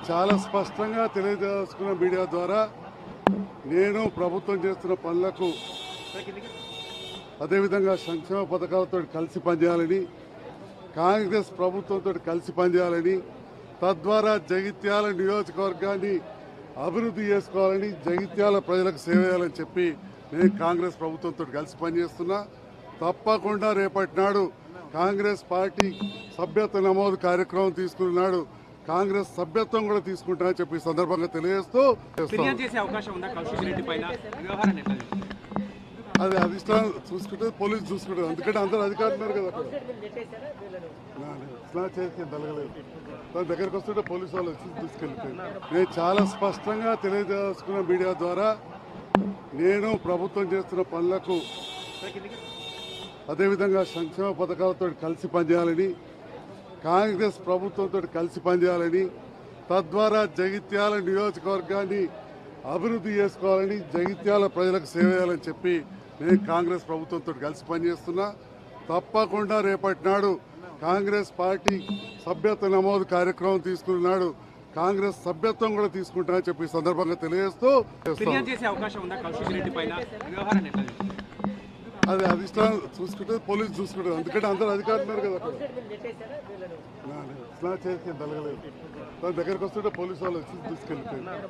చాలా స్పష్టంగా తెలియజేసుకున్న మీడియా ద్వారా నేను ప్రభుత్వం చేస్తున్న పనులకు అదేవిధంగా సంక్షేమ పథకాలతో కలిసి పనిచేయాలని, కాంగ్రెస్ ప్రభుత్వంతో కలిసి పనిచేయాలని, తద్వారా జగిత్యాల నియోజకవర్గాన్ని అభివృద్ధి చేసుకోవాలని, జగిత్యాల ప్రజలకు సేవ చేయాలని చెప్పి నేను కాంగ్రెస్ ప్రభుత్వంతో కలిసి పనిచేస్తున్నా. తప్పకుండా రేపటి నాడు కాంగ్రెస్ పార్టీ సభ్యత్వ నమోదు కార్యక్రమం తీసుకున్నాడు, కాంగ్రెస్ సభ్యత్వం కూడా తీసుకుంటా అని చెప్పి సందర్భంగా తెలియజేస్తూ అది అధిష్టానం చూసుకుంటే పోలీసు చూసుకుంటారు. అందుకంటే అందరూ అధికారులు ఉన్నారు కదా అక్కడ. తలగలేదు తన దగ్గరకు వస్తుంటే పోలీసు వాళ్ళు వచ్చి తీసుకెళ్ళిపోయారు. నేను చాలా స్పష్టంగా తెలియజేసుకున్న మీడియా ద్వారా నేను ప్రభుత్వం చేస్తున్న పనులకు అదేవిధంగా సంక్షేమ పథకాలతో కలిసి పనిచేయాలని, కాంగ్రెస్ ప్రభుత్వంతో కలిసి పనిచేయాలని, తద్వారా జగిత్యాల నియోజకవర్గాన్ని అభివృద్ధి చేసుకోవాలని, జగిత్యాల ప్రజలకు సేవ చేయాలని చెప్పి నేను కాంగ్రెస్ ప్రభుత్వంతో కలిసి పనిచేస్తున్నా. తప్పకుండా రేపటి నాడు కాంగ్రెస్ పార్టీ సభ్యత్వ నమోదు కార్యక్రమం తీసుకున్నాడు, కాంగ్రెస్ సభ్యత్వం కూడా తీసుకుంటా అని చెప్పి సందర్భంగా తెలియజేస్తూ అది అధిష్టానం చూసుకుంటే పోలీసు చూసుకుంటారు. అందుకంటే అందరూ అధికారులు ఉన్నారు కదా అక్కడ. తలగలేదు తన దగ్గరకు వస్తుంటే పోలీసు వాళ్ళు వచ్చి తీసుకెళ్ళిపోయారు.